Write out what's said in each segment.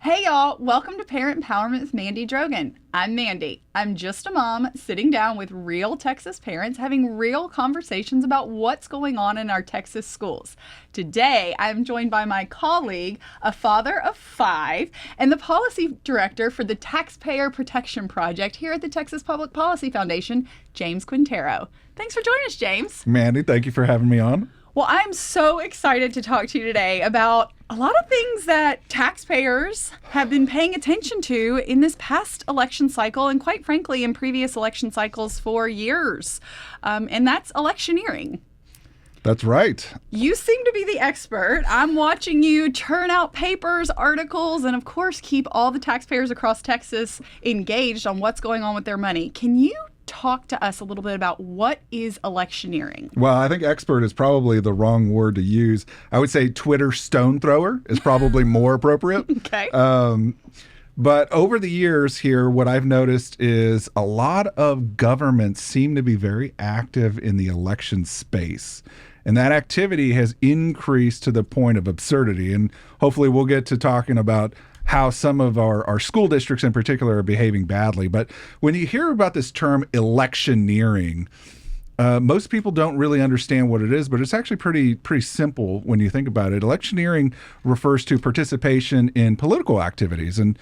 Hey y'all, welcome to Parent Empowerment with Mandy Drogin. I'm Mandy. I'm just a mom sitting down with real Texas parents having real conversations about what's going on in our Texas schools. Today, I'm joined by my colleague, a father of 5, and the policy director for the Taxpayer Protection Project here at the Texas Public Policy Foundation, James Quintero. Thanks for joining us, James. Mandy, thank you for having me on. Well, I'm so excited to talk to you today about a lot of things that taxpayers have been paying attention to in this past election cycle and quite frankly in previous election cycles for years. And that's electioneering. That's right. You seem to be the expert. I'm watching you churn out papers, articles, and of course keep all the taxpayers across Texas engaged on what's going on with their money. Can you talk to us a little bit about what is electioneering? Well, I think expert is probably the wrong word to use. I would say Twitter stone thrower is probably more appropriate. Okay. But over the years here, what I've noticed is a lot of governments seem to be very active in the election space. And that activity has increased to the point of absurdity. And hopefully we'll get to talking about how some of our school districts in particular are behaving badly. But when you hear about this term electioneering, most people don't really understand what it is, but it's actually pretty simple when you think about it. Electioneering refers to participation in political activities. And,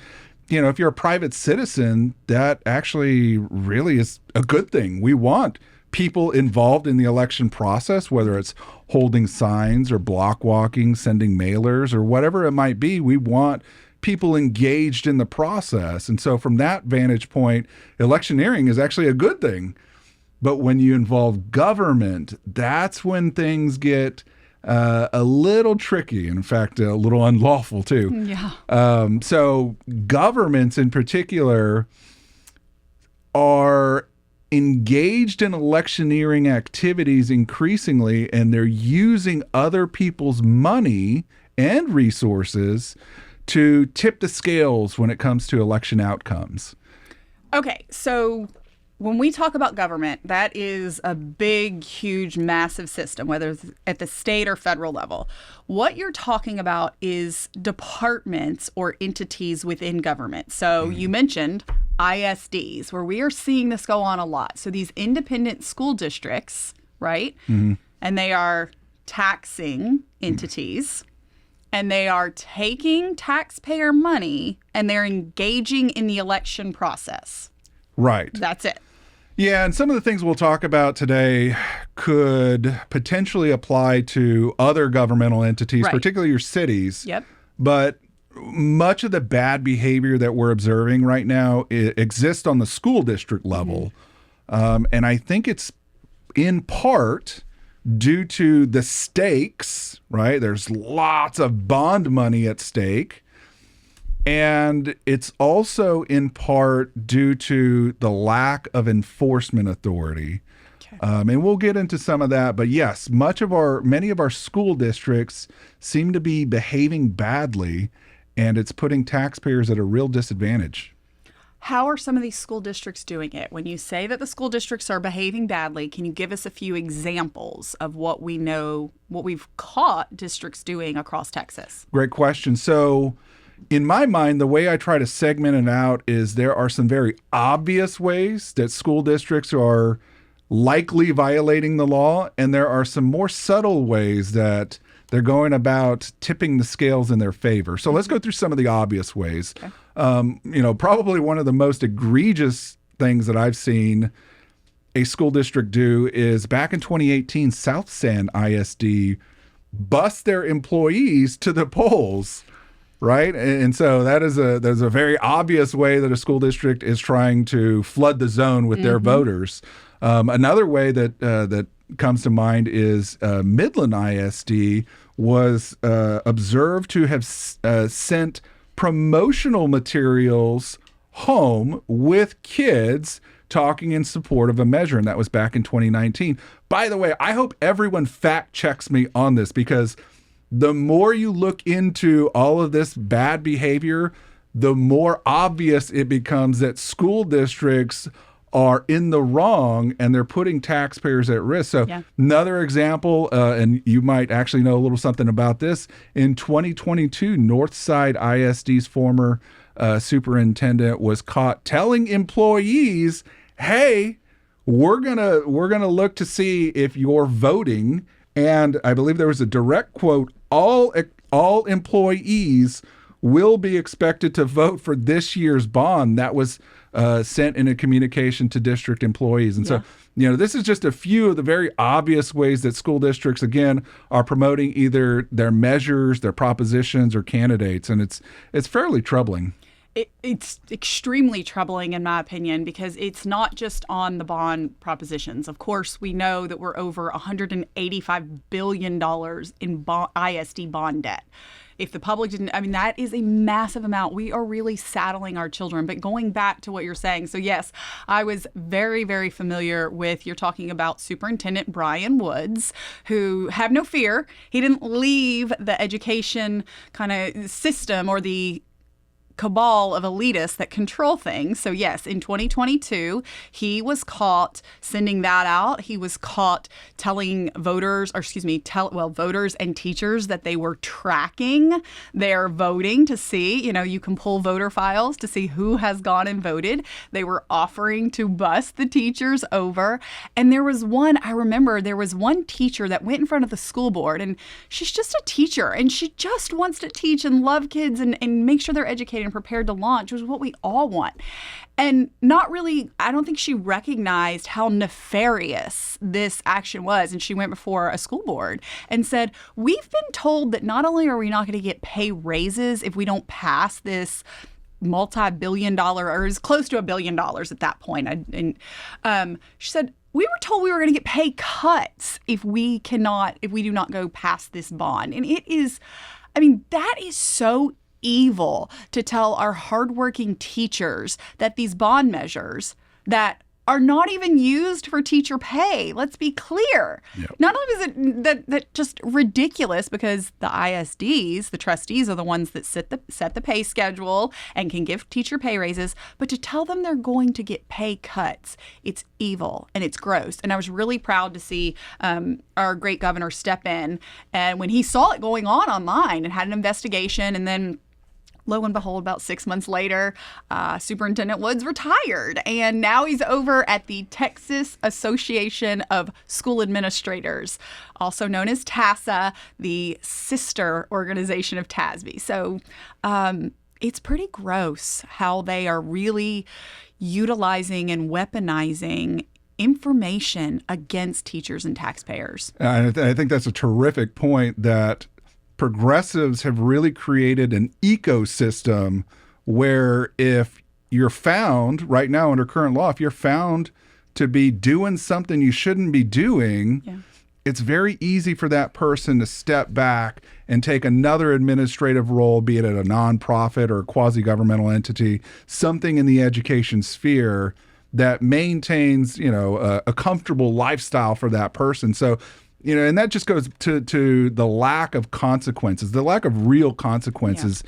you know, if you're a private citizen, that actually really is a good thing. We want people involved in the election process, whether it's holding signs or block walking, sending mailers or whatever it might be. We want people engaged in the process. And so from that vantage point, electioneering is actually a good thing. But when you involve government, that's when things get a little tricky. In fact, a little unlawful too. Yeah. So governments in particular are engaged in electioneering activities increasingly, and they're using other people's money and resources to tip the scales when it comes to election outcomes. Okay, so when we talk about government, that is a big, huge, massive system, whether it's at the state or federal level. What you're talking about is departments or entities within government. So you mentioned ISDs, where we are seeing this go on a lot. So these independent school districts, right? Mm-hmm. And they are taxing entities. And they are taking taxpayer money and they're engaging in the election process. Right. That's it. Yeah, and some of the things we'll talk about today could potentially apply to other governmental entities, right, particularly your cities. Yep. But much of the bad behavior that we're observing right now exists on the school district level. Mm-hmm. And I think it's in part due to the stakes, right? There's lots of bond money at stake. And it's also in part due to the lack of enforcement authority. Okay. And we'll get into some of that. But yes, many of our school districts seem to be behaving badly, and it's putting taxpayers at a real disadvantage. How are some of these school districts doing it? When you say that the school districts are behaving badly, can you give us a few examples of what we know, what we've caught districts doing across Texas? Great question. So in my mind, the way I try to segment it out is there are some very obvious ways that school districts are likely violating the law, and there are some more subtle ways that they're going about tipping the scales in their favor. So let's go through some of the obvious ways. Okay. Probably one of the most egregious things that I've seen a school district do is back in 2018, South San ISD bust their employees to the polls, right? And so there's a very obvious way that a school district is trying to flood the zone with their voters. Another way that comes to mind is Midland ISD was observed to have sent promotional materials home with kids talking in support of a measure, and that was back in 2019. By the way, I hope everyone fact checks me on this, because the more you look into all of this bad behavior, the more obvious it becomes that school districts are in the wrong and they're putting taxpayers at risk. So another example, and you might actually know a little something about this, in 2022, Northside ISD's former superintendent was caught telling employees, hey, we're gonna look to see if you're voting. And I believe there was a direct quote, all employees will be expected to vote for this year's bond. That was sent in a communication to district employees. And so, this is just a few of the very obvious ways that school districts, again, are promoting either their measures, their propositions, or candidates. And it's fairly troubling. It's extremely troubling, in my opinion, because it's not just on the bond propositions. Of course, we know that we're over $185 billion in ISD bond debt. If the public didn't, that is a massive amount. We are really saddling our children. But going back to what you're saying, so yes, I was very, very familiar with, you're talking about Superintendent Brian Woods, who, have no fear, he didn't leave the education kind of system or the cabal of elitists that control things. So yes, in 2022, he was caught sending that out. He was caught telling voters and teachers that they were tracking their voting to see, you can pull voter files to see who has gone and voted. They were offering to bust the teachers over. And there was one teacher that went in front of the school board, and she's just a teacher and she just wants to teach and love kids and make sure they're educated and prepared to launch, which is what we all want. And I don't think she recognized how nefarious this action was. And she went before a school board and said, we've been told that not only are we not going to get pay raises if we don't pass this multi-billion-dollar, or is close to $1 billion at that point. She said, we were told we were going to get pay cuts if we do not go past this bond. And it is, that is so evil to tell our hardworking teachers that these bond measures that are not even used for teacher pay. Let's be clear. Yep. Not only is it that just ridiculous, because the ISDs, the trustees, are the ones that set the pay schedule and can give teacher pay raises, but to tell them they're going to get pay cuts, it's evil and it's gross. And I was really proud to see our great governor step in, and when he saw it going on online and had an investigation, and then lo and behold, about 6 months later, Superintendent Woods retired, and now he's over at the Texas Association of School Administrators, also known as TASA, the sister organization of TASB. So it's pretty gross how they are really utilizing and weaponizing information against teachers and taxpayers. I think that's a terrific point, that progressives have really created an ecosystem where if you're found right now under current law, if you're found to be doing something you shouldn't be doing, it's very easy for that person to step back and take another administrative role, be it at a nonprofit or a quasi-governmental entity, something in the education sphere that maintains, a comfortable lifestyle for that person. So, and that just goes to the lack of consequences, the lack of real consequences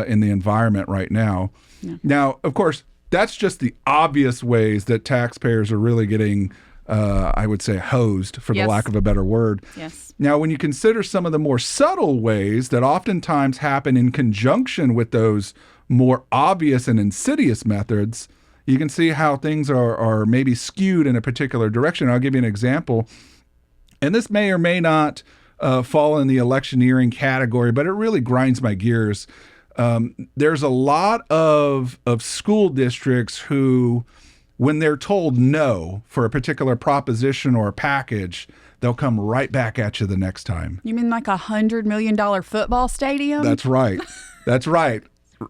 in the environment right now. Yeah. Now, of course, that's just the obvious ways that taxpayers are really getting, I would say, hosed, for the lack of a better word. Yes. Now, when you consider some of the more subtle ways that oftentimes happen in conjunction with those more obvious and insidious methods, you can see how things are maybe skewed in a particular direction. I'll give you an example. And this may or may not fall in the electioneering category, but it really grinds my gears. There's a lot of school districts who, when they're told no for a particular proposition or a package, they'll come right back at you the next time. You mean like $100 million football stadium? That's right. That's right.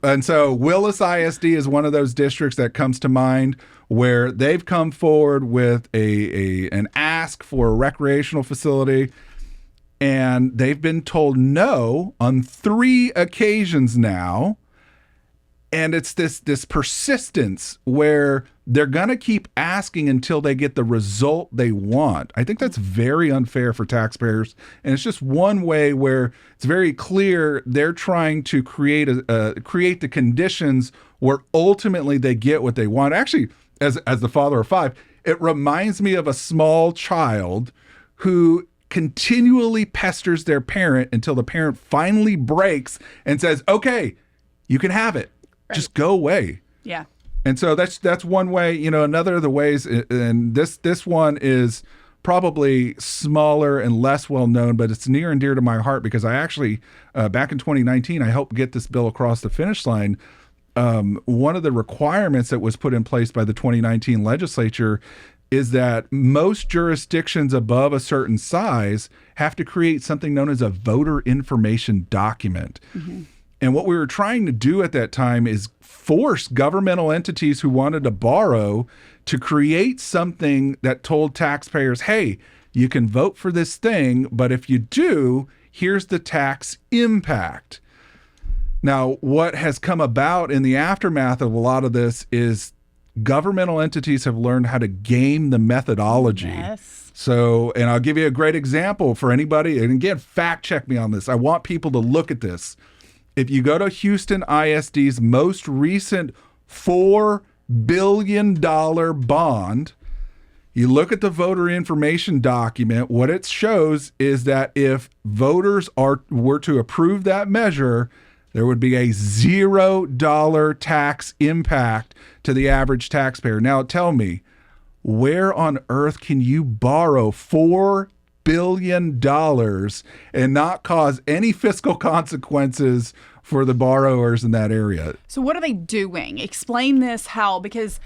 And so Willis ISD is one of those districts that comes to mind, where they've come forward with an ask for a recreational facility, and they've been told no on 3 occasions now. And it's this persistence where they're going to keep asking until they get the result they want. I think that's very unfair for taxpayers. And it's just one way where it's very clear they're trying to create the conditions where ultimately they get what they want. Actually, as the father of 5, it reminds me of a small child who continually pesters their parent until the parent finally breaks and says, okay, you can have it. Right. Just go away. Yeah. And so that's one way. Another of the ways, and this one is probably smaller and less well known, but it's near and dear to my heart because I actually, back in 2019, I helped get this bill across the finish line. One of the requirements that was put in place by the 2019 legislature is that most jurisdictions above a certain size have to create something known as a voter information document. Mm-hmm. And what we were trying to do at that time is force governmental entities who wanted to borrow to create something that told taxpayers, hey, you can vote for this thing, but if you do, here's the tax impact. Now, what has come about in the aftermath of a lot of this is governmental entities have learned how to game the methodology. Yes. So, and I'll give you a great example for anybody. And again, fact check me on this. I want people to look at this. If you go to Houston ISD's most recent $4 billion bond, you look at the voter information document, what it shows is that if voters were to approve that measure, there would be a $0 tax impact to the average taxpayer. Now tell me, where on earth can you borrow $4 billion and not cause any fiscal consequences for the borrowers in that area? So what are they doing? Explain this because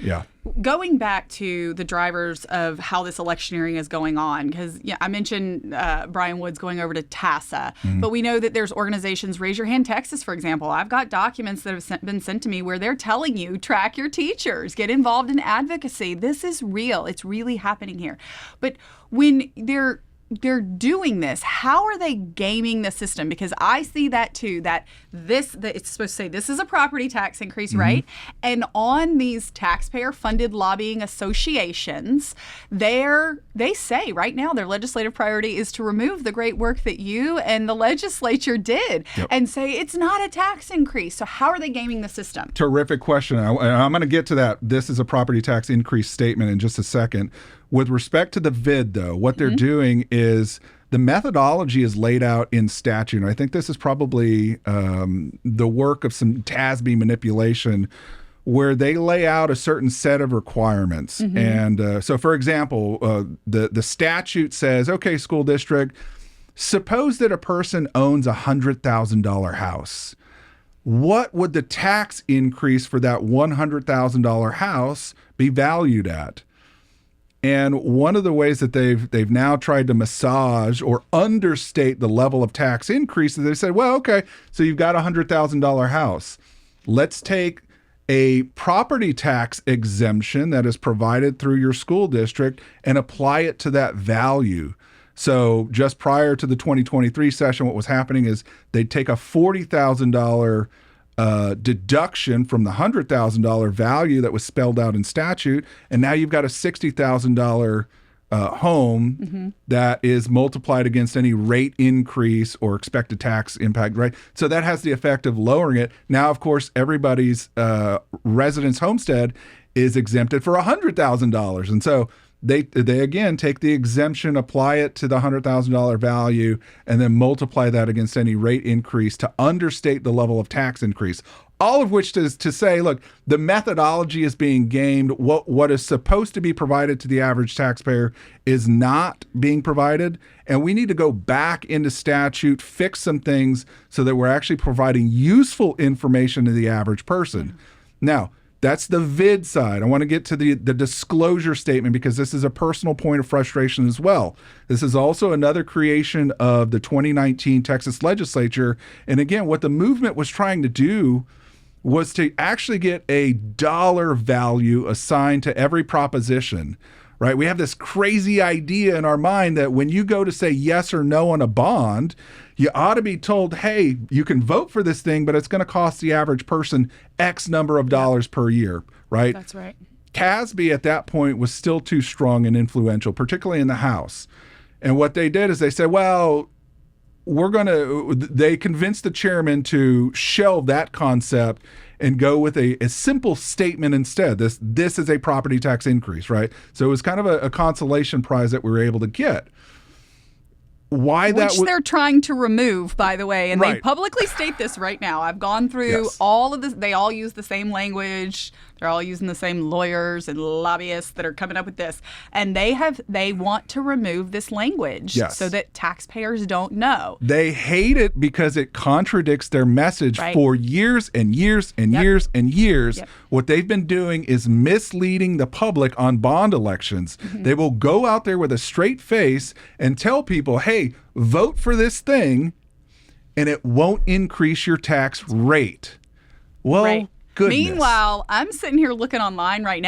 going back to the drivers of how this electioneering is going on, because I mentioned Brian Woods going over to TASA, but we know that there's organizations, Raise Your Hand Texas, for example. I've got documents that have been sent to me where they're telling you, track your teachers, get involved in advocacy. This is real. It's really happening here. But when they're doing this, how are they gaming the system? Because I see that too, that it's supposed to say this is a property tax increase, right? And on these taxpayer-funded lobbying associations, they say right now their legislative priority is to remove the great work that you and the legislature did and say it's not a tax increase. So how are they gaming the system? Terrific question. I'm going to get to that. This is a property tax increase statement in just a second. With respect to the VID, though, what they're doing is the methodology is laid out in statute. And I think this is probably the work of some TASB manipulation where they lay out a certain set of requirements. And so, for example, the statute says, okay, school district, suppose that a person owns a $100,000 house. What would the tax increase for that $100,000 house be valued at? And one of the ways that they've now tried to massage or understate the level of tax increase is they said, well, okay, so you've got a $100,000 house. Let's take a property tax exemption that is provided through your school district and apply it to that value. So just prior to the 2023 session, what was happening is they'd take a $40,000 deduction from the $100,000 value that was spelled out in statute, and now you've got a $60,000 home that is multiplied against any rate increase or expected tax impact, right? So that has the effect of lowering it. Now, of course, everybody's residence homestead is exempted for $100,000, and so they again take the exemption, apply it to the $100,000 value, and then multiply that against any rate increase to understate the level of tax increase. All of which is to say, look, the methodology is being gamed. What is supposed to be provided to the average taxpayer is not being provided. And we need to go back into statute, fix some things so that we're actually providing useful information to the average person. Now, that's the VID side. I want to get to the disclosure statement because this is a personal point of frustration as well. This is also another creation of the 2019 Texas legislature. And again, what the movement was trying to do was to actually get a dollar value assigned to every proposition, right? We have this crazy idea in our mind that when you go to say yes or no on a bond, you ought to be told, hey, you can vote for this thing, but it's going to cost the average person X number of dollars per year, right? That's right. TASB at that point was still too strong and influential, particularly in the House. And what they did is they said, well, they convinced the chairman to shelve that concept and go with a simple statement instead. This is a property tax increase, right? So it was kind of a consolation prize that we were able to get. Which they're trying to remove, by the way, and Right. they publicly state this right now. I've gone through Yes. all of this. They all use the same language. They're all using the same lawyers and lobbyists that are coming up with this, and they want to remove this language Yes. so that taxpayers don't know. They hate it because it contradicts their message Right. for years and years and Yep. years and years. Yep. What they've been doing is misleading the public on bond elections. Mm-hmm. They will go out there with a straight face and tell people, hey, vote for this thing and it won't increase your tax rate. Well, Right. goodness. Meanwhile, I'm sitting here looking online right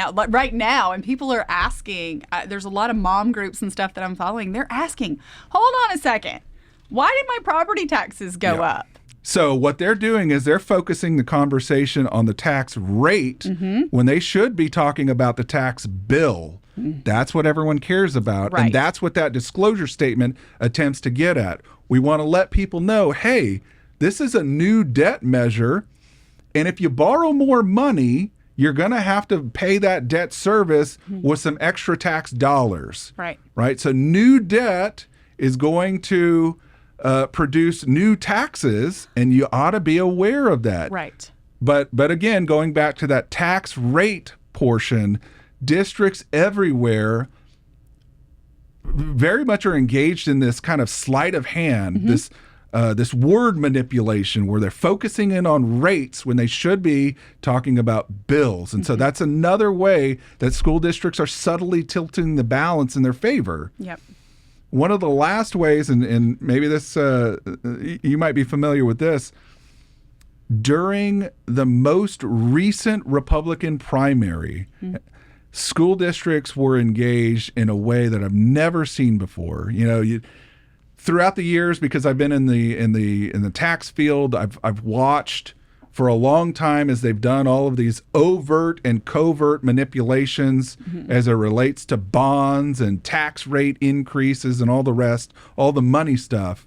now, and people are asking. There's a lot of mom groups and stuff that I'm following. They're asking, hold on a second, why did my property taxes go Yeah. up? So what they're doing is they're focusing the conversation on the tax rate when they should be talking about the tax bill. That's what everyone cares about. Right. And that's what that disclosure statement attempts to get at. We want to let people know, hey, this is a new debt measure. And if you borrow more money, you're going to have to pay that debt service with some extra tax dollars. Right. Right. So new debt is going to produce new taxes, and you ought to be aware of that. Right. But again, going back to that tax rate portion, districts everywhere very much are engaged in this kind of sleight of hand, this word manipulation where they're focusing in on rates when they should be talking about bills. And so that's another way that school districts are subtly tilting the balance in their favor. Yep. One of the last ways, and maybe this you might be familiar with this, during the most recent Republican primary, school districts were engaged in a way that I've never seen before. You know, throughout the years, because I've been in the tax field, I've watched for a long time as they've done all of these overt and covert manipulations as it relates to bonds and tax rate increases and all the rest, all the money stuff.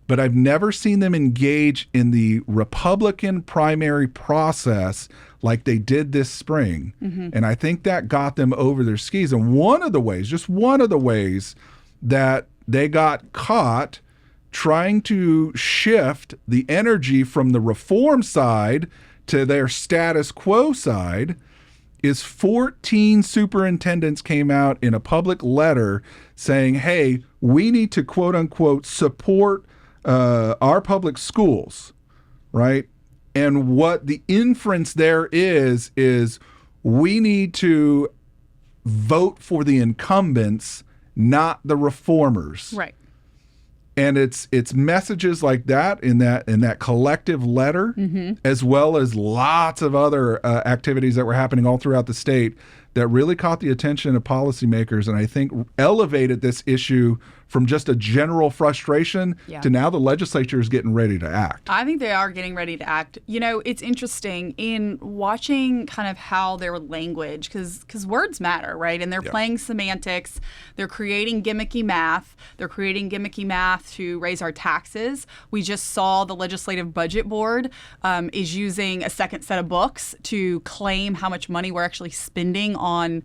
But I've never seen them engage in the Republican primary process like they did this spring. And I think that got them over their skis. And one of the ways, just one of the ways that they got caught trying to shift the energy from the reform side to their status quo side is 14 superintendents came out in a public letter saying, hey, we need to quote unquote support our public schools, right? And what the inference there is we need to vote for the incumbents, not the reformers. Right. And it's messages like that in that collective letter, as well as lots of other activities that were happening all throughout the state that really caught the attention of policymakers, and I think elevated this issue from just a general frustration to now the legislature is getting ready to act. I think they are getting ready to act. You know, it's interesting in watching kind of how their language, because words matter, right? And they're playing semantics. They're creating gimmicky math. They're creating gimmicky math to raise our taxes. We just saw the Legislative Budget Board is using a second set of books to claim how much money we're actually spending on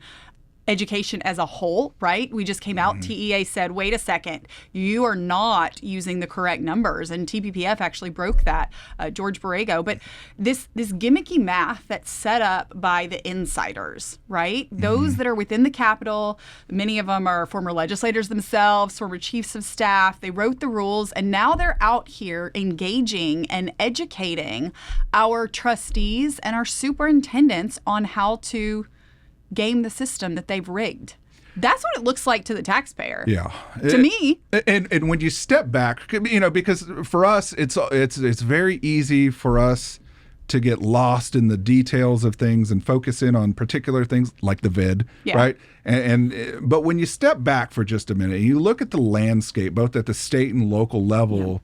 education as a whole, right? We just came out, TEA said, wait a second, you are not using the correct numbers. And TPPF actually broke that, George Borrego. But this gimmicky math that's set up by the insiders, right? Those that are within the Capitol, many of them are former legislators themselves, former chiefs of staff. They wrote the rules, and now they're out here engaging and educating our trustees and our superintendents on how to game the system that they've rigged. That's what it looks like to the taxpayer. Yeah. To me. And when you step back, you know, because for us, it's very easy for us to get lost in the details of things and focus in on particular things like the vid, right? But when you step back for just a minute, and you look at the landscape, both at the state and local level,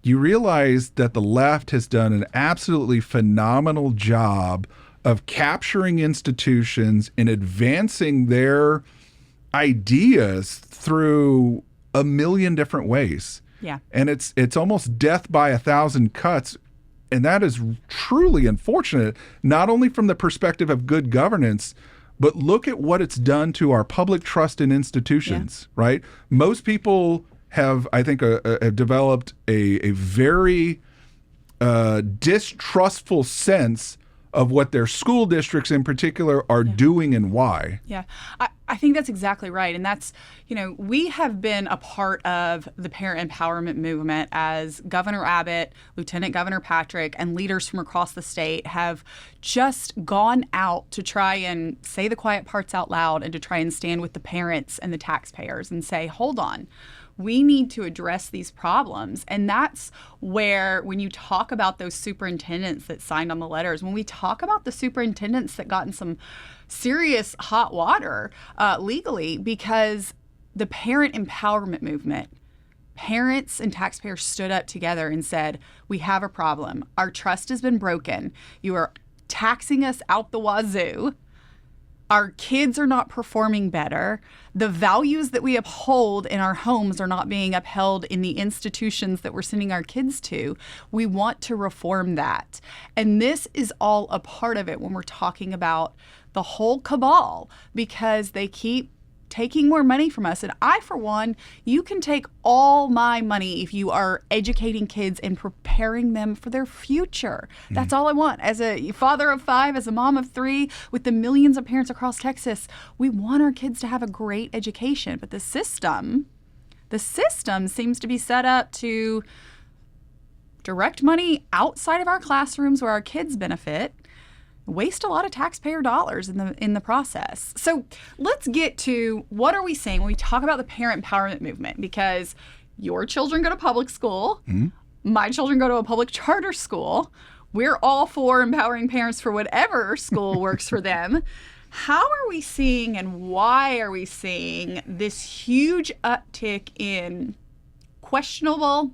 you realize that the left has done an absolutely phenomenal job of capturing institutions and advancing their ideas through a million different ways. Yeah. And it's almost death by 1,000 cuts. And that is truly unfortunate, not only from the perspective of good governance, but look at what it's done to our public trust in institutions, right? Most people have, I think, have developed a very distrustful sense of what their school districts in particular are doing and why. Yeah, I think that's exactly right. And that's, we have been a part of the parent empowerment movement as Governor Abbott, Lieutenant Governor Patrick, and leaders from across the state have just gone out to try and say the quiet parts out loud and to try and stand with the parents and the taxpayers and say, hold on. We need to address these problems. And that's where, when you talk about those superintendents that signed on the letters, when we talk about the superintendents that got in some serious hot water legally because the parent empowerment movement, parents and taxpayers stood up together and said, we have a problem. Our trust has been broken. You are taxing us out the wazoo. Our kids are not performing better. The values that we uphold in our homes are not being upheld in the institutions that we're sending our kids to. We want to reform that. And this is all a part of it when we're talking about the whole cabal, because they keep taking more money from us. And I, for one, you can take all my money if you are educating kids and preparing them for their future. That's all I want. As a father of 5, as a mom of 3, with the millions of parents across Texas, we want our kids to have a great education. But the system seems to be set up to direct money outside of our classrooms where our kids benefit, waste a lot of taxpayer dollars in the process. So let's get to, what are we saying when we talk about the parent empowerment movement? Because your children go to public school, my children go to a public charter school. We're all for empowering parents for whatever school works for them. How are we seeing and why are we seeing this huge uptick in questionable,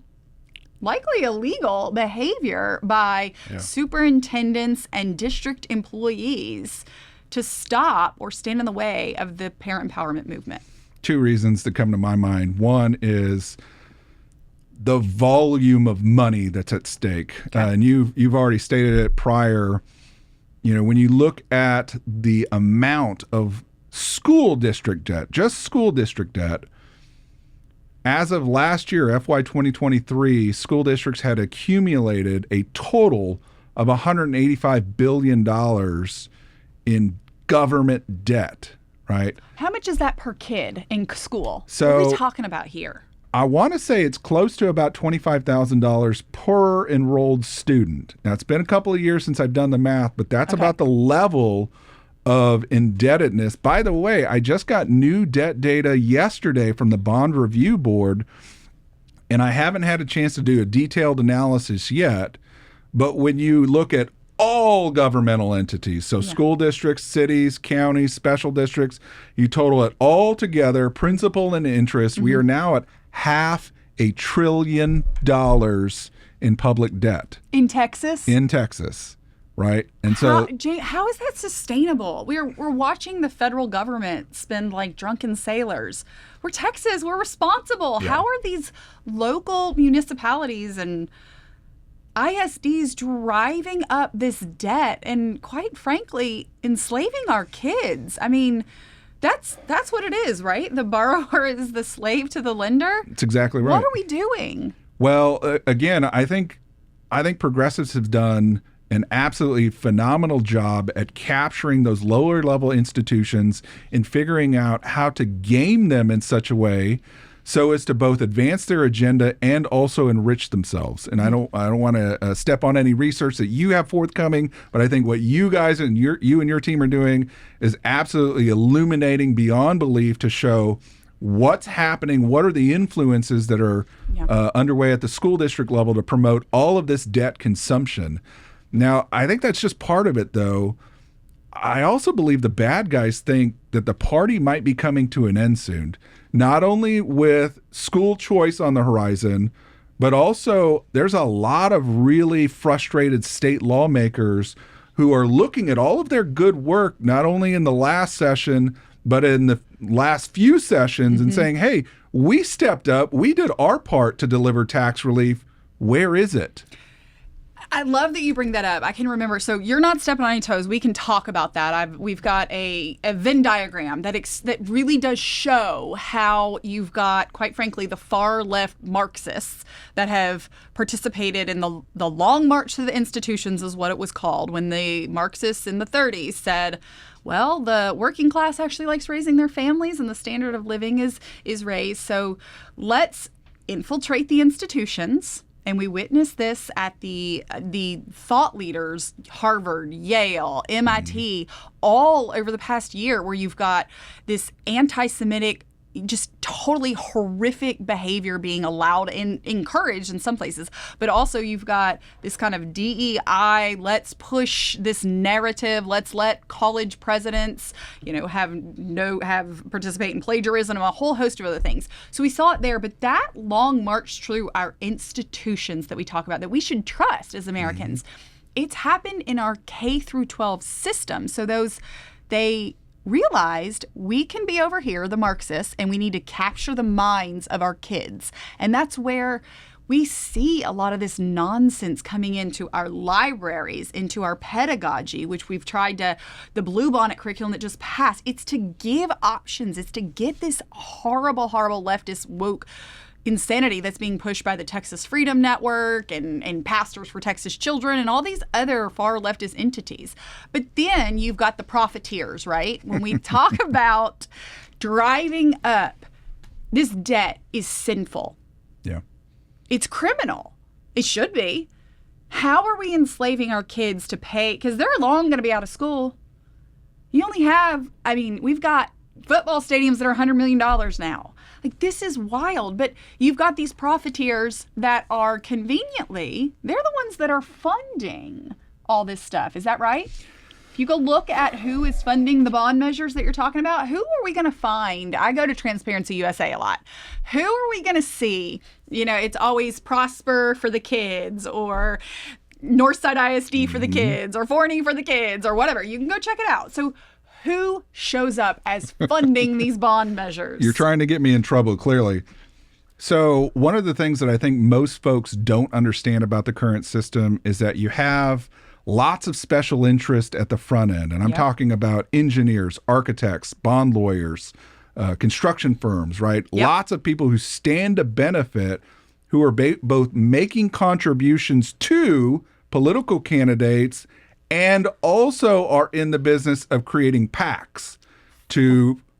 likely illegal behavior by superintendents and district employees to stop or stand in the way of the parent empowerment movement? 2 reasons that come to my mind. One is the volume of money that's at stake. And you've already stated it prior. When you look at the amount of school district debt, just school district debt, as of last year, FY 2023, school districts had accumulated a total of $185 billion in government debt, right? How much is that per kid in school? So, what are we talking about here? I want to say it's close to about $25,000 per enrolled student. Now, it's been a couple of years since I've done the math, but that's about the level of indebtedness. By the way, I just got new debt data yesterday from the Bond Review Board, and I haven't had a chance to do a detailed analysis yet. But when you look at all governmental entities, so school districts, cities, counties, special districts, you total it all together, principal and interest, we are now at $500 billion in public debt. In Texas? In Texas. Right. And how is that sustainable? We're watching the federal government spend like drunken sailors. We're Texas. We're responsible. Yeah. How are these local municipalities and ISDs driving up this debt and, quite frankly, enslaving our kids? I mean, that's what it is, right? The borrower is the slave to the lender. That's exactly right. What are we doing? Well, again, I think progressives have done an absolutely phenomenal job at capturing those lower level institutions and figuring out how to game them in such a way so as to both advance their agenda and also enrich themselves. And I don't want to step on any research that you have forthcoming, but I think what you guys and you and your team are doing is absolutely illuminating beyond belief to show what's happening, what are the influences that are underway at the school district level to promote all of this debt consumption. Now, I think that's just part of it, though. I also believe the bad guys think that the party might be coming to an end soon, not only with school choice on the horizon, but also there's a lot of really frustrated state lawmakers who are looking at all of their good work, not only in the last session, but in the last few sessions and saying, hey, We stepped up. We did our part to deliver tax relief. Where is it? I love that you bring that up. I can remember. So you're not stepping on any toes. We can talk about that. We've got a Venn diagram that really does show how you've got, quite frankly, the far left Marxists that have participated in the long march to the institutions, is what it was called, when the Marxists in the 30s said, well, the working class actually likes raising their families and the standard of living is raised. So let's infiltrate the institutions. And we witnessed this at the thought leaders, Harvard, Yale, MIT, all over the past year, where you've got this anti-Semitic, just totally horrific behavior being allowed and encouraged in some places. But also you've got this kind of DEI, let's push this narrative, let's let college presidents, have participate in plagiarism and a whole host of other things. So we saw it there, but that long march through our institutions that we talk about, that we should trust as Americans, it's happened in our K through 12 system. So they realized we can be over here, the Marxists, and we need to capture the minds of our kids. And that's where we see a lot of this nonsense coming into our libraries, into our pedagogy, which we've tried to, the Bluebonnet curriculum that just passed. It's to give options. It's to get this horrible, horrible leftist woke insanity that's being pushed by the Texas Freedom Network and Pastors for Texas Children and all these other far leftist entities. But then you've got the profiteers, right? When we talk about driving up, this debt is sinful. Yeah. It's criminal. It should be. How are we enslaving our kids to pay? Because they're long going to be out of school. You only have, we've got football stadiums that are $100 million now. Like, this is wild. But you've got these profiteers that are conveniently, they're the ones that are funding all this stuff. Is that right? If you go look at who is funding the bond measures that you're talking about, who are we going to find? I go to Transparency USA a lot. Who are we going to see? It's always Prosper for the kids, or Northside ISD for the kids, or Forney for the kids, or whatever. You can go check it out. So who shows up as funding these bond measures? You're trying to get me in trouble, clearly. So one of the things that I think most folks don't understand about the current system is that you have lots of special interest at the front end. And I'm talking about engineers, architects, bond lawyers, construction firms, right? Yep. Lots of people who stand to benefit, who are both making contributions to political candidates and also are in the business of creating PACs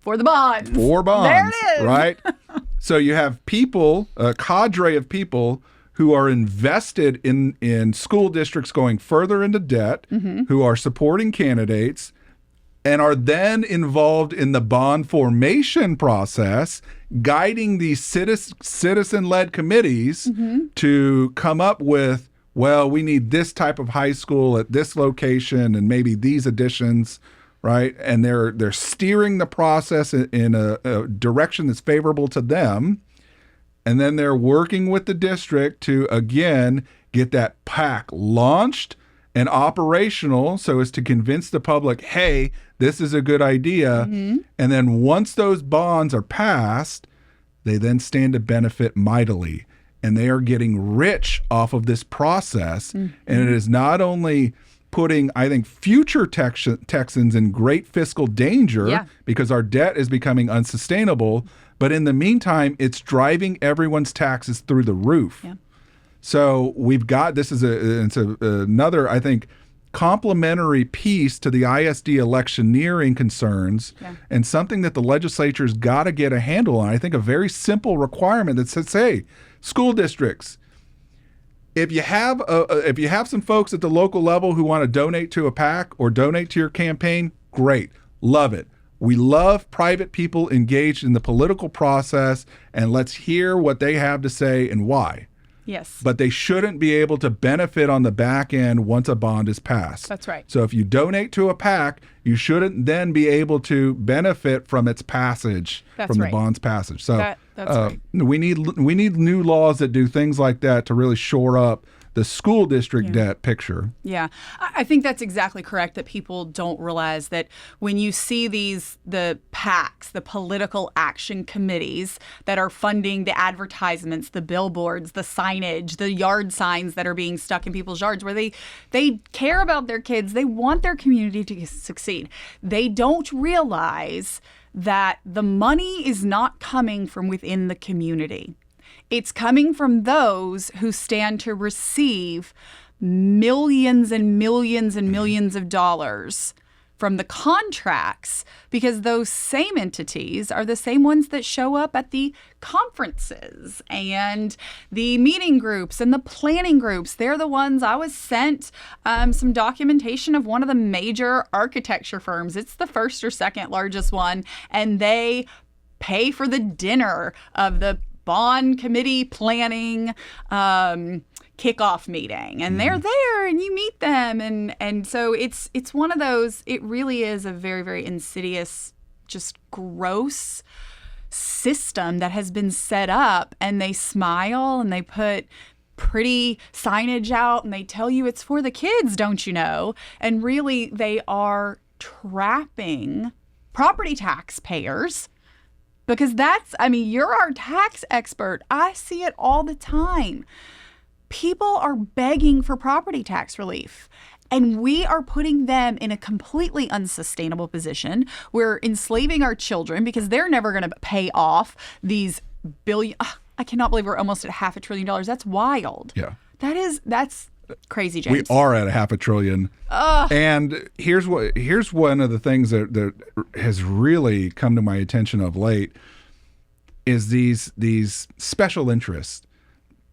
for the bonds. For bonds. There it is. Right? So you have people, a cadre of people who are invested in school districts going further into debt, who are supporting candidates, and are then involved in the bond formation process, guiding these citizen-led committees to come up with, well, we need this type of high school at this location and maybe these additions, right? And they're steering the process in a direction that's favorable to them. And then they're working with the district to, again, get that PAC launched and operational so as to convince the public, hey, this is a good idea. And then once those bonds are passed, they then stand to benefit mightily. And they are getting rich off of this process. And it is not only putting, I think, future Texans in great fiscal danger because our debt is becoming unsustainable, but in the meantime, it's driving everyone's taxes through the roof. Yeah. So we've got, this is another, I think, complementary piece to the ISD electioneering concerns and something that the legislature's got to get a handle on. I think a very simple requirement that says, hey, school districts, if you have some folks at the local level who want to donate to a PAC or donate to your campaign, great, love it. We love private people engaged in the political process, and let's hear what they have to say and why. Yes. But they shouldn't be able to benefit on the back end once a bond is passed. That's right. So if you donate to a PAC, you shouldn't then be able to benefit from its passage, the bond's passage. So that's right. we need new laws that do things like that to really shore up the school district debt picture. Yeah, I think that's exactly correct, that people don't realize that when you see the PACs, the political action committees that are funding the advertisements, the billboards, the signage, the yard signs that are being stuck in people's yards, where they care about their kids, they want their community to succeed. They don't realize that the money is not coming from within the community. It's coming from those who stand to receive millions and millions and millions of dollars from the contracts, because those same entities are the same ones that show up at the conferences and the meeting groups and the planning groups. They're the ones. I was sent some documentation of one of the major architecture firms. It's the first or second largest one, and they pay for the dinner of the bond committee planning kickoff meeting, and they're there and you meet them, and so it's one of those, it really is a very, very insidious, just gross system that has been set up, and they smile and they put pretty signage out and they tell you it's for the kids, don't you know, and really they are trapping property taxpayers. Because you're our tax expert. I see it all the time. People are begging for property tax relief, and we are putting them in a completely unsustainable position. We're enslaving our children because they're never going to pay off these billion. I cannot believe we're almost at $500 billion. That's wild. Yeah. That's crazy, James. We are at $500 billion. And here's one of the things that has really come to my attention of late is these special interests.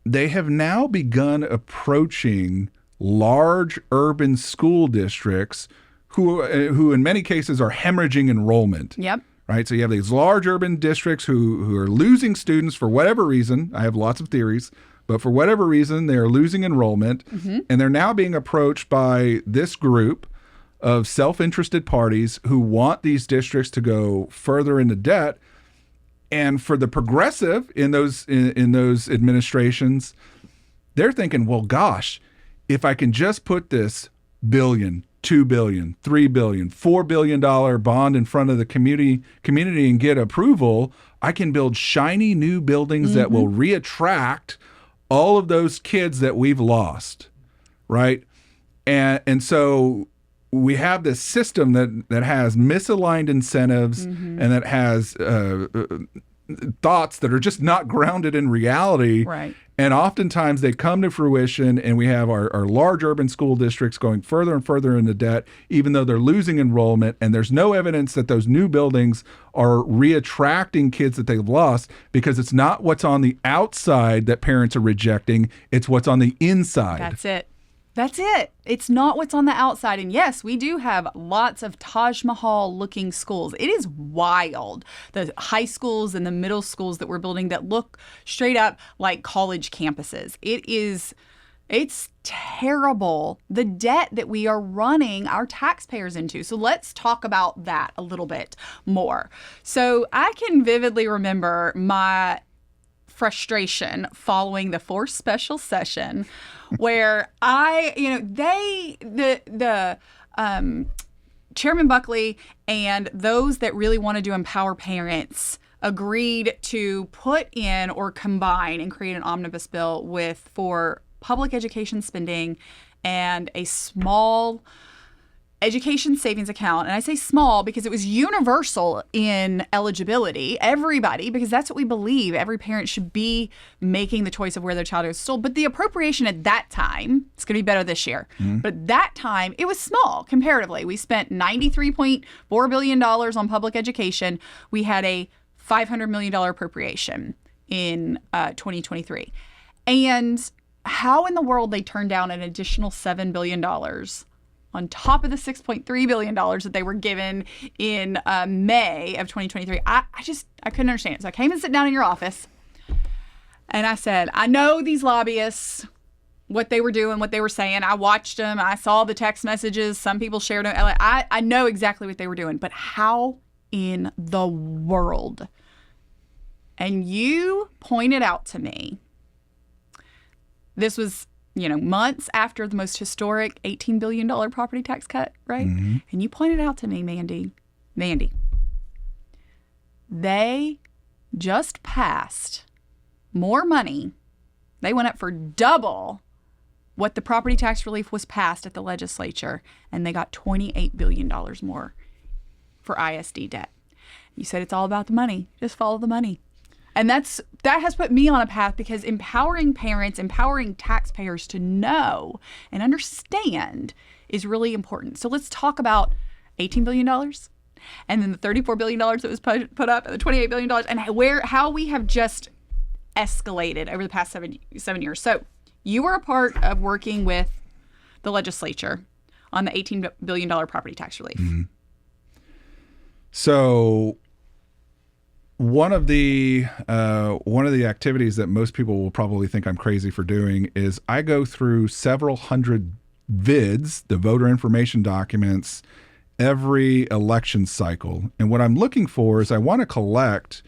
They have now begun approaching large urban school districts who in many cases are hemorrhaging enrollment. Yep. Right? So you have these large urban districts who are losing students for whatever reason. I have lots of theories. But for whatever reason, they are losing enrollment, and they're now being approached by this group of self-interested parties who want these districts to go further into debt. And for the progressive in those administrations, they're thinking, well, gosh, if I can just put this $1 billion, $2 billion, $3 billion, $4 billion bond in front of the community and get approval, I can build shiny new buildings that will reattract all of those kids that we've lost, right? And so we have this system that has misaligned incentives and that has thoughts that are just not grounded in reality. Right. And oftentimes they come to fruition, and we have our large urban school districts going further and further into debt, even though they're losing enrollment. And there's no evidence that those new buildings are reattracting kids that they've lost, because it's not what's on the outside that parents are rejecting. It's what's on the inside. That's it. It's not what's on the outside. And yes, we do have lots of Taj Mahal looking schools. It is wild. The high schools and the middle schools that we're building that look straight up like college campuses. It's terrible, the debt that we are running our taxpayers into. So let's talk about that a little bit more. So I can vividly remember my frustration following the forced special session where Chairman Buckley and those that really wanted to empower parents agreed to put in or combine and create an omnibus bill for public education spending and a small education savings account. And I say small because it was universal in eligibility, everybody, because that's what we believe. Every parent should be making the choice of where their child is sold. But the appropriation at that time, it's going to be better this year, but at that time, it was small comparatively. We spent $93.4 billion on public education. We had a $500 million appropriation in 2023. And how in the world they turned down an additional $7 billion on top of the $6.3 billion that they were given in May of 2023. I couldn't understand it. So I came and sat down in your office, and I said, I know these lobbyists, what they were doing, what they were saying. I watched them. I saw the text messages. Some people shared them. I know exactly what they were doing, but how in the world? And you pointed out to me, this was months after the most historic $18 billion property tax cut, right? Mm-hmm. And you pointed out to me, Mandy, they just passed more money. They went up for double what the property tax relief was passed at the legislature, and they got $28 billion more for ISD debt. You said it's all about the money. Just follow the money. And that has put me on a path, because empowering parents, empowering taxpayers to know and understand is really important. So let's talk about $18 billion and then the $34 billion that was put up, and the $28 billion, and how we have just escalated over the past seven years. So you were a part of working with the legislature on the $18 billion property tax relief. Mm-hmm. So one of the activities that most people will probably think I'm crazy for doing is I go through several hundred vids, the voter information documents, every election cycle. And what I'm looking for is I want to collect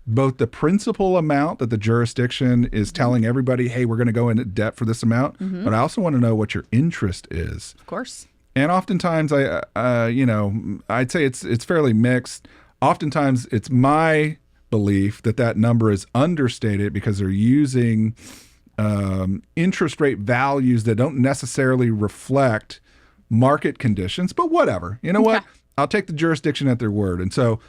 both the principal amount that the jurisdiction is telling everybody, hey, we're going to go into debt for this amount, mm-hmm. but I also want to know what your interest is. Of course. And oftentimes, I'd say it's fairly mixed. Oftentimes, it's my belief that number is understated because they're using interest rate values that don't necessarily reflect market conditions. But whatever, you know what? I'll take the jurisdiction at their word. And so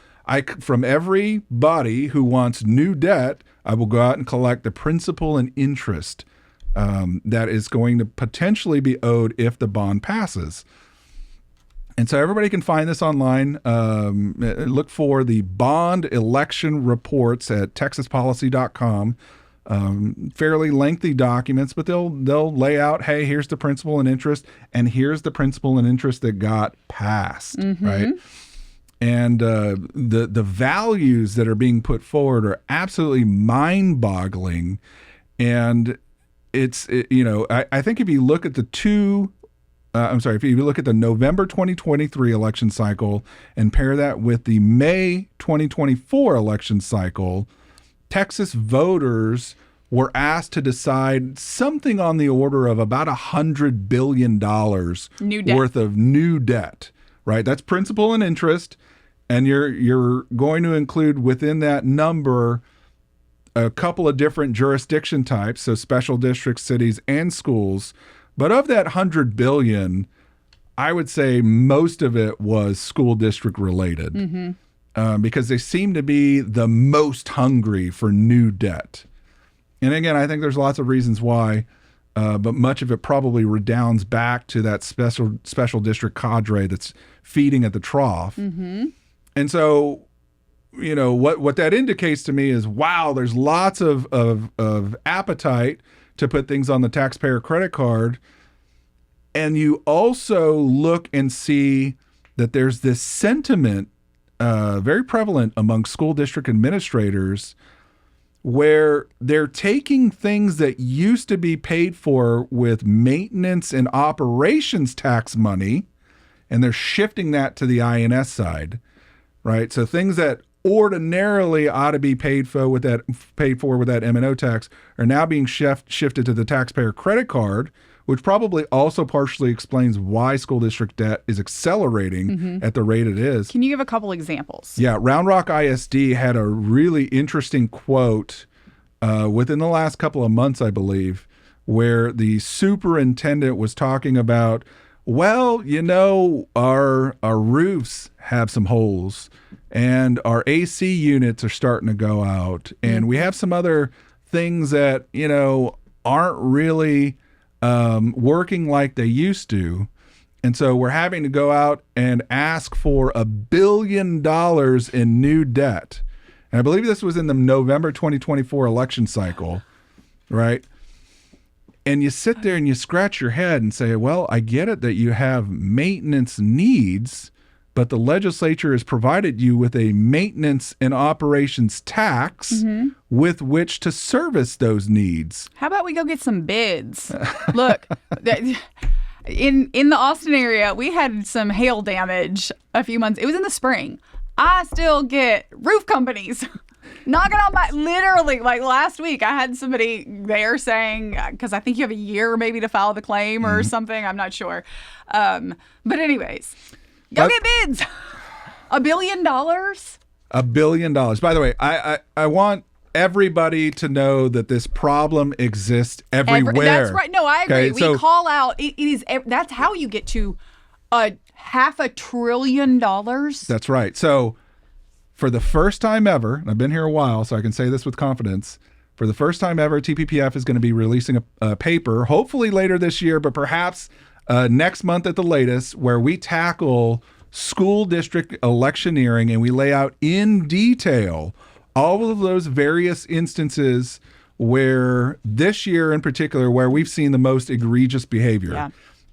from everybody who wants new debt, I will go out and collect the principal and interest that is going to potentially be owed if the bond passes. And so everybody can find this online. Look for the bond election reports at texaspolicy.com. Fairly lengthy documents, but they'll lay out, hey, here's the principal and interest, and here's the principal and interest that got passed, mm-hmm. right? And the values that are being put forward are absolutely mind-boggling. And I think if you look at if you look at the November 2023 election cycle and pair that with the May 2024 election cycle, Texas voters were asked to decide something on the order of about $100 billion worth of new debt, right? That's principal and interest. And you're going to include within that number a couple of different jurisdiction types, so special districts, cities, and schools. But of that $100 billion, I would say most of it was school district related, mm-hmm. Because they seem to be the most hungry for new debt. And again, I think there's lots of reasons why, but much of it probably redounds back to that special district cadre that's feeding at the trough. Mm-hmm. And so, what that indicates to me is, wow, there's lots of appetite to put things on the taxpayer credit card. And you also look and see that there's this sentiment very prevalent among school district administrators where they're taking things that used to be paid for with maintenance and operations tax money, and they're shifting that to the INS side, right? So things that ordinarily ought to be paid for with that M&O tax are now being shifted to the taxpayer credit card, which probably also partially explains why school district debt is accelerating mm-hmm. at the rate it is. Can you give a couple examples? Yeah, Round Rock ISD had a really interesting quote within the last couple of months, I believe, where the superintendent was talking about, well, our roofs have some holes and our AC units are starting to go out, and we have some other things that, aren't really working like they used to. And so we're having to go out and ask for $1 billion in new debt. And I believe this was in the November 2024 election cycle, right? And you sit there and you scratch your head and say, well, I get it that you have maintenance needs, but the legislature has provided you with a maintenance and operations tax mm-hmm. with which to service those needs. How about we go get some bids? Look, in the Austin area, we had some hail damage a few months. It was in the spring. I still get roof companies knocking on my, literally, like last week, I had somebody there saying, because I think you have a year maybe to file the claim or something. I'm not sure. But anyways, go get bids. $1 billion? $1 billion. By the way, I want everybody to know that this problem exists everywhere. That's right. No, I agree. Okay, We so, call out, it is, that's how you get to $500 billion. That's right. So for the first time ever, and I've been here a while, so I can say this with confidence, for the first time ever, TPPF is going to be releasing a paper, hopefully later this year, but perhaps next month at the latest, where we tackle school district electioneering and we lay out in detail all of those various instances where this year in particular, where we've seen the most egregious behavior. Yeah.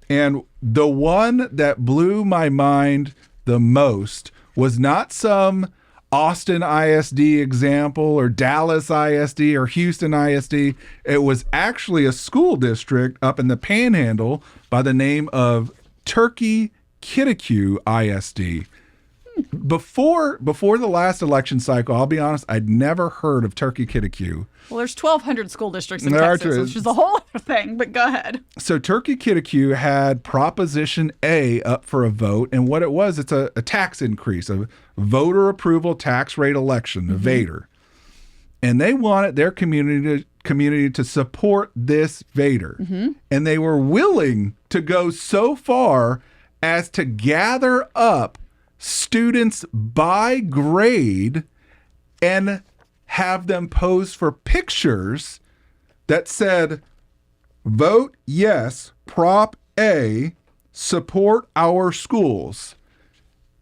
And the one that blew my mind the most was not some Austin ISD example or Dallas ISD or Houston ISD. It was actually a school district up in the Panhandle by the name of Turkey Kitticu ISD. Before the last election cycle, I'll be honest, I'd never heard of Turkey Kitticu. Well, there's 1,200 school districts in There are Texas, two. which is a whole other thing, but go ahead. So Turkey Kitticu had Proposition A up for a vote, and what it was, it's a tax increase, a voter approval tax rate election, a VATER. And they wanted their community to support this VATER. And they were willing to go so far as to gather up students by grade and have them pose for pictures that said, vote yes, Prop A, support our schools.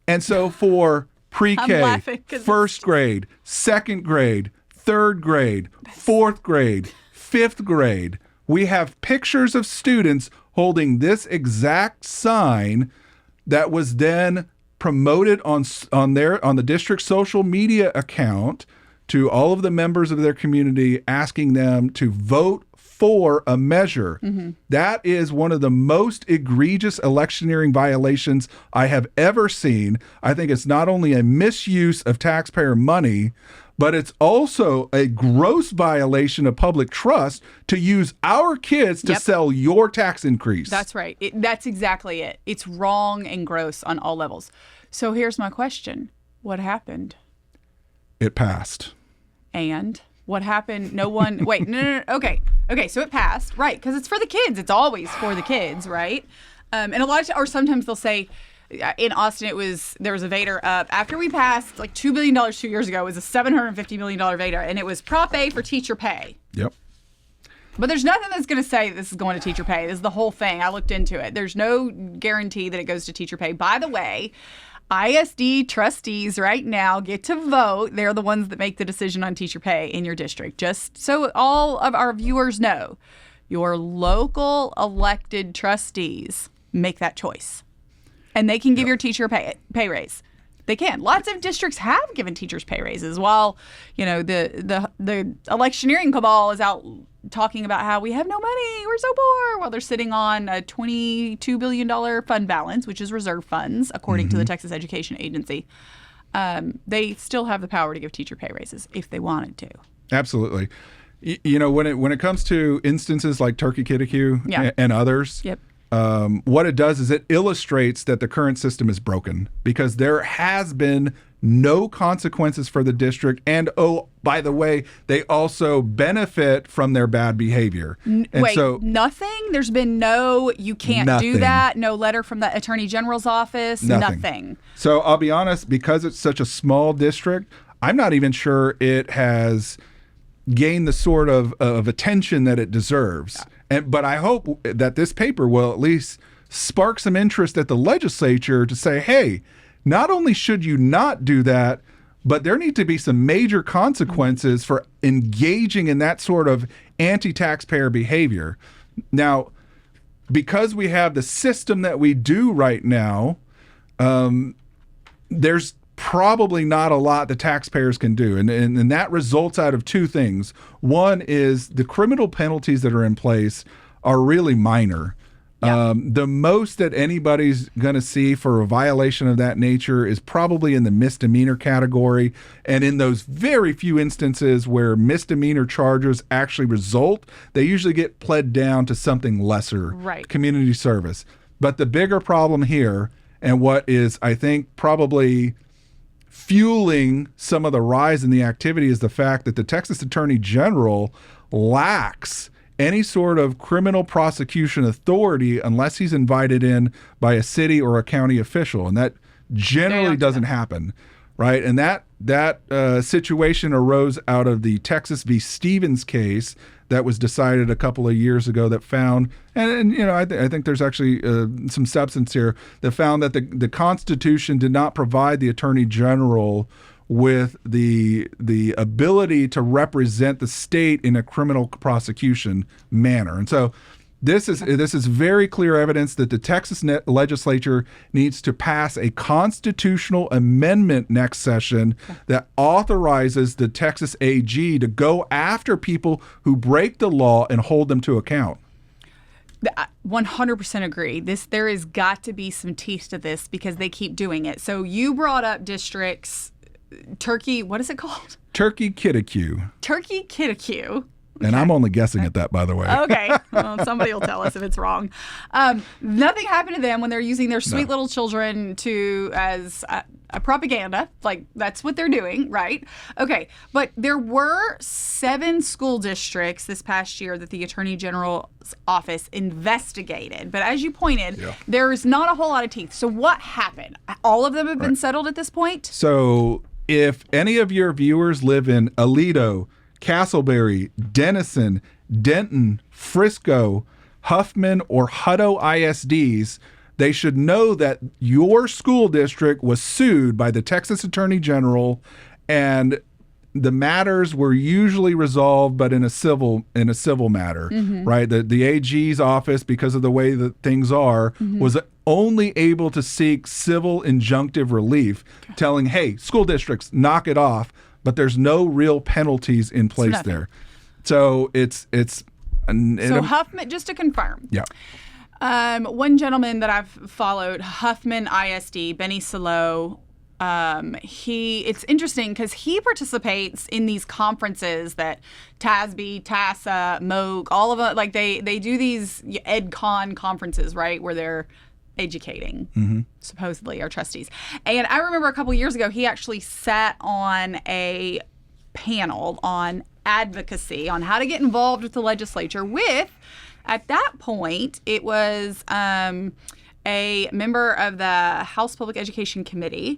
And so for pre-K, first grade, second grade, third grade, fourth grade, fifth grade, we have pictures of students holding this exact sign that was then promoted on the district social media account to all of the members of their community, asking them to vote for a measure. That is one of the most egregious electioneering violations I have ever seen. I think it's not only a misuse of taxpayer money, but it's also a gross violation of public trust to use our kids to sell your tax increase. That's right. That's exactly it. It's wrong and gross on all levels. So here's my question. What happened? It passed. And what happened? No one, wait, no. Okay, so it passed, right, because it's for the kids. It's always for the kids, right? And a lot of, or sometimes they'll say, in Austin, there was a VATER up. After we passed like $2 billion 2 years ago, it was a $750 million VATER, and it was Prop A for teacher pay. Yep. But there's nothing that's going to say this is going to teacher pay. This is the whole thing. I looked into it. There's no guarantee that it goes to teacher pay. By the way, ISD trustees right now get to vote. They're the ones that make the decision on teacher pay in your district. Just so all of our viewers know, your local elected trustees make that choice. And they can give your teacher a pay raise. They can. Lots of districts have given teachers pay raises, while the electioneering cabal is out talking about how we have no money, we're so poor, while they're sitting on a $22 billion fund balance, which is reserve funds, according to the Texas Education Agency. They still have the power to give teacher pay raises if they wanted to. Absolutely. When it comes to instances like Turkey Kitticu and others, what it does is it illustrates that the current system is broken, because there has been no consequences for the district. And, oh, by the way, they also benefit from their bad behavior. Nothing? There's been you can't do that? No letter from the Attorney General's office? Nothing. So I'll be honest, because it's such a small district, I'm not even sure it has gained the sort of attention that it deserves. But I hope that this paper will at least spark some interest at the legislature to say, hey, not only should you not do that, but there need to be some major consequences for engaging in that sort of anti-taxpayer behavior. Now, because we have the system that we do right now, there's probably not a lot the taxpayers can do. And that results out of two things. One is the criminal penalties that are in place are really minor. The most that anybody's going to see for a violation of that nature is probably in the misdemeanor category. And in those very few instances where misdemeanor charges actually result, they usually get pled down to something lesser, right. Community service. But the bigger problem here, and what is, I think, probably fueling some of the rise in the activity, is the fact that the Texas Attorney General lacks any sort of criminal prosecution authority unless he's invited in by a city or a county official. And that generally doesn't happen, right? And that situation arose out of the Texas v. Stevens case that was decided a couple of years ago that found, and you know, I think there's actually some substance here, that found that the Constitution did not provide the Attorney General with the ability to represent the state in a criminal prosecution manner. And so this is very clear evidence that the Texas legislature needs to pass a constitutional amendment next session that authorizes the Texas AG to go after people who break the law and hold them to account. 100% agree. There has got to be some teeth to this because they keep doing it. So you brought up districts. Turkey, what is it called? Turkey Kittiquio. Turkey Kittiquio. Okay. And I'm only guessing at that, by the way. Okay. Well, somebody will tell us if it's wrong. Nothing happened to them when they're using their sweet little children as a propaganda. Like, that's what they're doing, right? Okay. But there were 7 school districts this past year that the Attorney General's office investigated. But as you pointed, there's not a whole lot of teeth. So what happened? All of them have been settled at this point? So if any of your viewers live in Aledo, Castleberry, Denison, Denton, Frisco, Huffman, or Hutto ISDs, they should know that your school district was sued by the Texas Attorney General, and the matters were usually resolved, but in a civil matter, right? The AG's office, because of the way that things are, was only able to seek civil injunctive relief, telling, hey, school districts, knock it off. But there's no real penalties in place there. So so Huffman, just to confirm. Yeah. One gentleman that I've followed, Huffman ISD, Benny Salo, it's interesting because he participates in these conferences that TASB, TASA, MOOC, all of it, like they do these EdCon conferences, right, where they're educating, supposedly, our trustees. And I remember a couple years ago, he actually sat on a panel on advocacy, on how to get involved with the legislature with, at that point, it was a member of the House Public Education Committee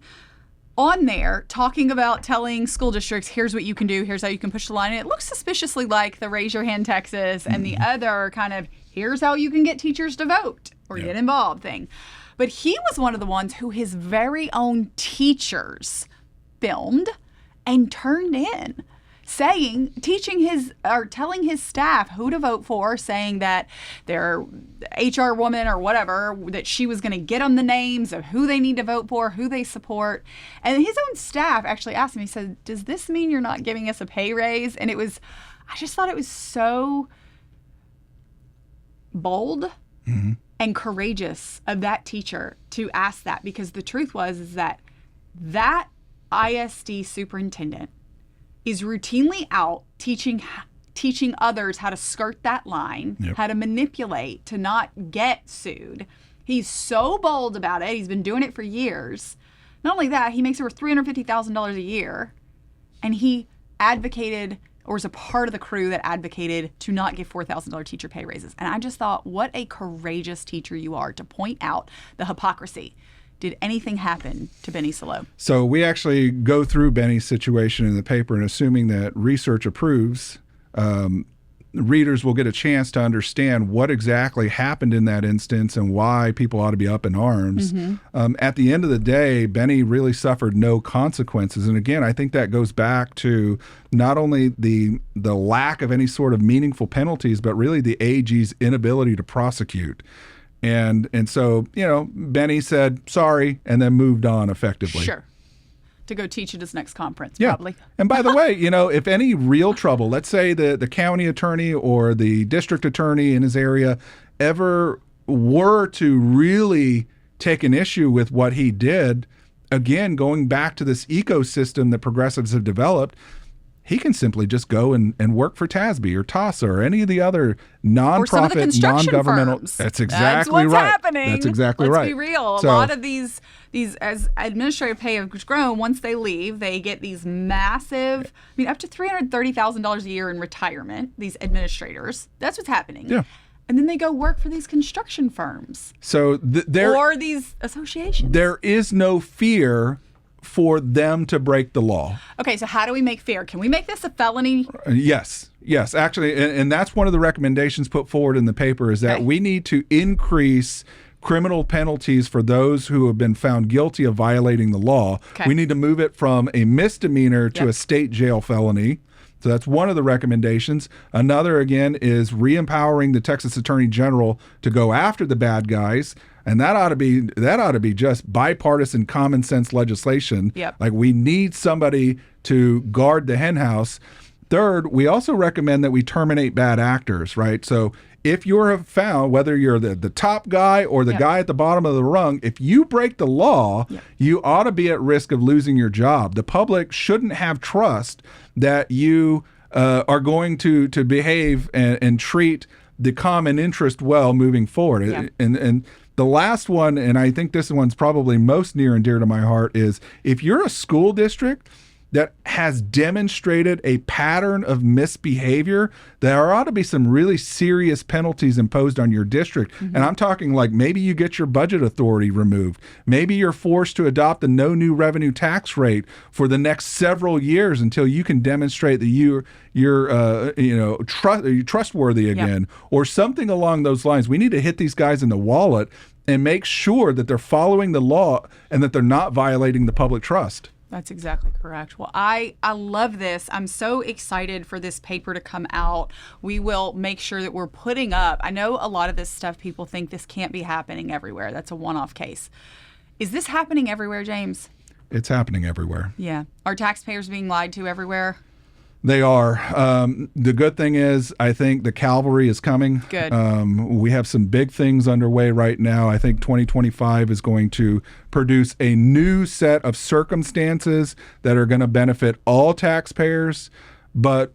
on there talking about telling school districts, here's what you can do, here's how you can push the line. And it looks suspiciously like the Raise Your Hand Texas and the other kind of, here's how you can get teachers to vote or get involved thing. But he was one of the ones who his very own teachers filmed and turned in, telling his staff who to vote for, saying that their HR woman or whatever, that she was going to get them the names of who they need to vote for, who they support. And his own staff actually asked him, he said, does this mean you're not giving us a pay raise? And I just thought it was so bold and courageous of that teacher to ask that, because the truth is that ISD superintendent is routinely out teaching others how to skirt that line, how to manipulate to not get sued. He's so bold about it. He's been doing it for years. Not only that, he makes over $350,000 a year, and he advocated or was a part of the crew that advocated to not give $4,000 teacher pay raises. And I just thought, what a courageous teacher you are to point out the hypocrisy. Did anything happen to Benny Salo? So we actually go through Benny's situation in the paper, and assuming that research approves, readers will get a chance to understand what exactly happened in that instance and why people ought to be up in arms. At the end of the day, Benny really suffered no consequences. And again, I think that goes back to not only the lack of any sort of meaningful penalties, but really the AG's inability to prosecute. And so, Benny said sorry and then moved on effectively. Sure. To go teach at his next conference, probably. And by the way, if any real trouble, let's say the county attorney or the district attorney in his area ever were to really take an issue with what he did, again, going back to this ecosystem that progressives have developed, he can simply just go and work for TASB or TASA or any of the other nonprofit, non-governmental. Firms. That's exactly what's right. Happening. That's exactly right. Let's be real. A lot of these as administrative pay has grown, once they leave, they get these massive, up to $330,000 a year in retirement, these administrators. That's what's happening. Yeah. And then they go work for these construction firms. So or these associations. There is no fear for them to break the law. Okay, so how do we make fair? Can we make this a felony? Yes, actually, and that's one of the recommendations put forward in the paper is that we need to increase criminal penalties for those who have been found guilty of violating the law. We need to move it from a misdemeanor to a state jail felony. So that's one of the recommendations. Another, again, is re-empowering the Texas Attorney General to go after the bad guys. And that ought to be just bipartisan common sense legislation. Like, we need somebody to guard the hen house. Third, we also recommend that we terminate bad actors, right? So if you're found, whether you're the top guy or the guy at the bottom of the rung, if you break the law, you ought to be at risk of losing your job. The public shouldn't have trust that you are going to behave and treat the common interest well moving forward. And the last one, and I think this one's probably most near and dear to my heart, is if you're a school district that has demonstrated a pattern of misbehavior, there ought to be some really serious penalties imposed on your district. And I'm talking like maybe you get your budget authority removed. Maybe you're forced to adopt the no new revenue tax rate for the next several years until you can demonstrate that you're trustworthy again, or something along those lines. We need to hit these guys in the wallet and make sure that they're following the law and that they're not violating the public trust. That's exactly correct. Well, I love this. I'm so excited for this paper to come out. We will make sure that we're putting up. I know a lot of this stuff, people think this can't be happening everywhere. That's a one-off case. Is this happening everywhere, James? It's happening everywhere. Yeah. Are taxpayers being lied to everywhere? They are. The good thing is, I think the cavalry is coming. Good. We have some big things underway right now. I think 2025 is going to produce a new set of circumstances that are going to benefit all taxpayers, but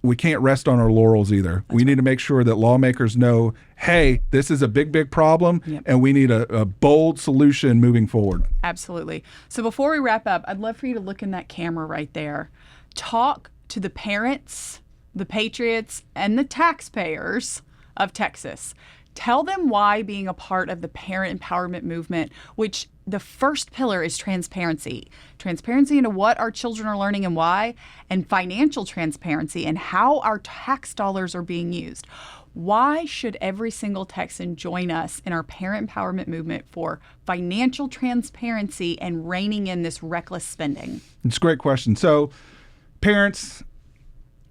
we can't rest on our laurels either. We need to make sure that lawmakers know, hey, this is a big, big problem, and we need a bold solution moving forward. Absolutely. So before we wrap up, I'd love for you to look in that camera right there. Talk to the parents, the patriots, and the taxpayers of Texas. Tell them why being a part of the parent empowerment movement, which the first pillar is transparency. Transparency into what our children are learning and why, and financial transparency and how our tax dollars are being used. Why should every single Texan join us in our parent empowerment movement for financial transparency and reining in this reckless spending? It's a great question. So, parents,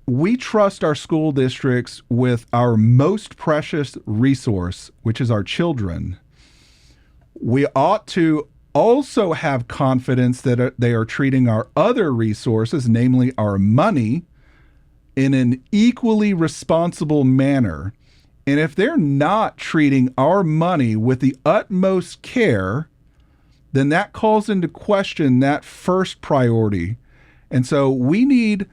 we trust our school districts with our most precious resource, which is our children. We ought to also have confidence that they are treating our other resources, namely our money, in an equally responsible manner. And if they're not treating our money with the utmost care, then that calls into question that first priority. And so we need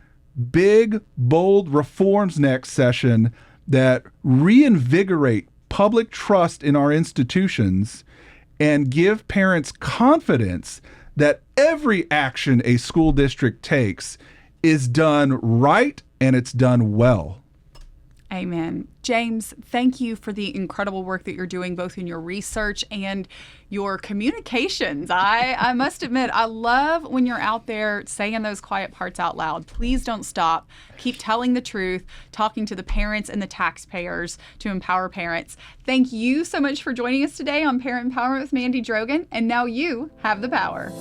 big, bold reforms next session that reinvigorate public trust in our institutions and give parents confidence that every action a school district takes is done right and it's done well. Amen. James, thank you for the incredible work that you're doing, both in your research and your communications. I must admit, I love when you're out there saying those quiet parts out loud. Please don't stop. Keep telling the truth, talking to the parents and the taxpayers to empower parents. Thank you so much for joining us today on Parent Empowerment with Mandy Drogin. And now you have the power.